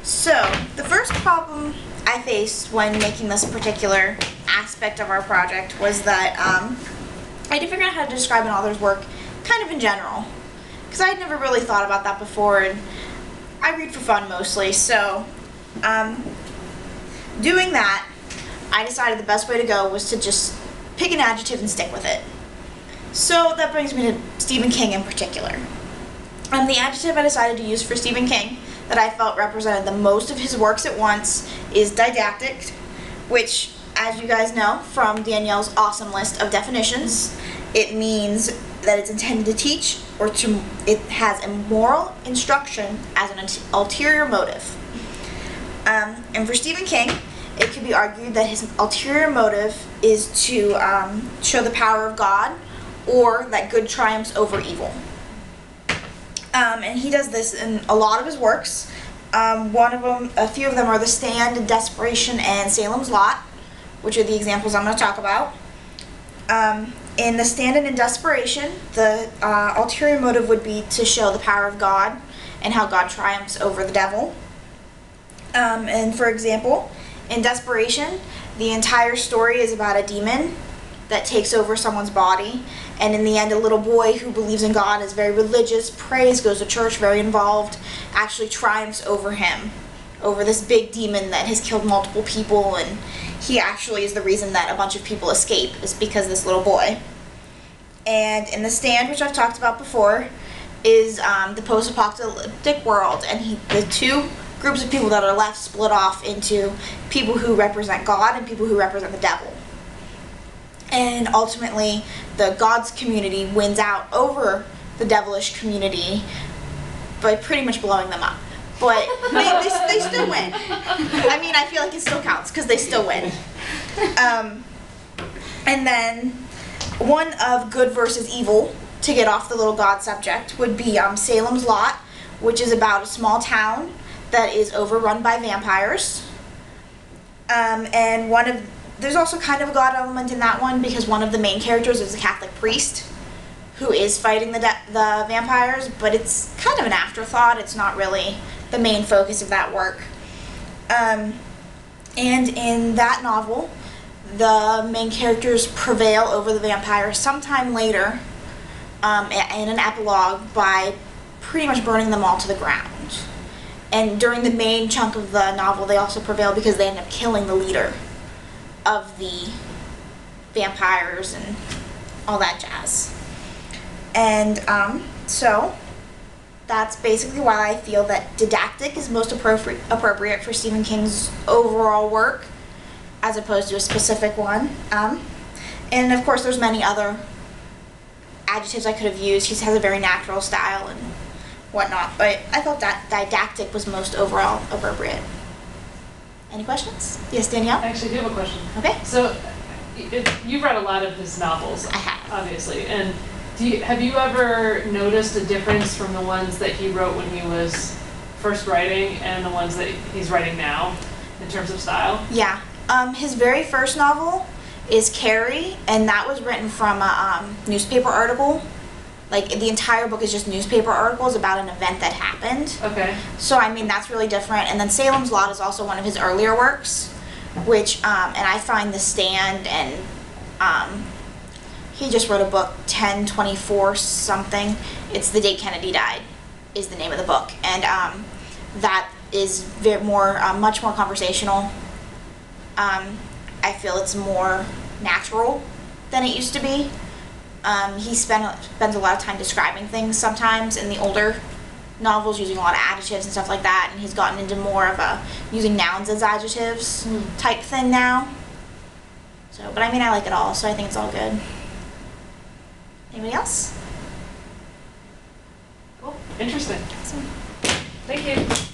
So, the first problem I faced when making this particular aspect of our project was that I had to figure out how to describe an author's work kind of in general. Because I had never really thought about that before, and I read for fun mostly, so doing that, I decided the best way to go was to just pick an adjective and stick with it. So that brings me to Stephen King in particular. The adjective I decided to use for Stephen King that I felt represented the most of his works at once is didactic, which, as you guys know from Danielle's awesome list of definitions, it means that it's intended to teach or it has a moral instruction as an ulterior motive. And for Stephen King, it could be argued that his ulterior motive is to show the power of God or that good triumphs over evil. And he does this in a lot of his works. A few of them are The Stand, Desperation, and Salem's Lot, which are the examples I'm going to talk about. In The Stand and in Desperation, the ulterior motive would be to show the power of God and how God triumphs over the devil. And for example, in Desperation, the entire story is about a demon that takes over someone's body, and in the end a little boy who believes in God, is very religious, prays, goes to church, very involved, actually triumphs over him, over this big demon that has killed multiple people, and he actually is the reason that a bunch of people escape, is because of this little boy. And in The Stand, which I've talked about before, is the post-apocalyptic world, and the two groups of people that are left split off into people who represent God and people who represent the devil. And ultimately, the God's community wins out over the devilish community by pretty much blowing them up. But they still win. I mean, I feel like it still counts because they still win. And then one of good versus evil, to get off the little God subject, would be Salem's Lot, which is about a small town that is overrun by vampires. And there's also kind of a God element in that one because one of the main characters is a Catholic priest who is fighting the vampires, but it's kind of an afterthought. It's not really the main focus of that work. And in that novel, the main characters prevail over the vampires sometime later in an epilogue by pretty much burning them all to the ground. And during the main chunk of the novel, they also prevail because they end up killing the leader of the vampires and all that jazz. And so that's basically why I feel that didactic is most appropriate for Stephen King's overall work as opposed to a specific one. And of course there's many other adjectives I could have used. He has a very natural style and whatnot, but I felt that didactic was most overall appropriate. Any questions? Yes, Danielle? I actually do have a question. Okay. So, you've read a lot of his novels, I have. Obviously, and have you ever noticed a difference from the ones that he wrote when he was first writing and the ones that he's writing now in terms of style? Yeah. His very first novel is Carrie, and that was written from a newspaper article. Like, the entire book is just newspaper articles about an event that happened. Okay. So, I mean, that's really different. And then Salem's Lot is also one of his earlier works, which, and I find The Stand, and he just wrote a book, 10/24 something. It's The Day Kennedy Died, is the name of the book. And that is much more conversational. I feel it's more natural than it used to be. He spends a lot of time describing things sometimes in the older novels, using a lot of adjectives and stuff like that, and he's gotten into more of a using nouns as adjectives type thing now. So, but I mean, I like it all, so I think it's all good. Anybody else? Cool. Interesting. Awesome. Thank you.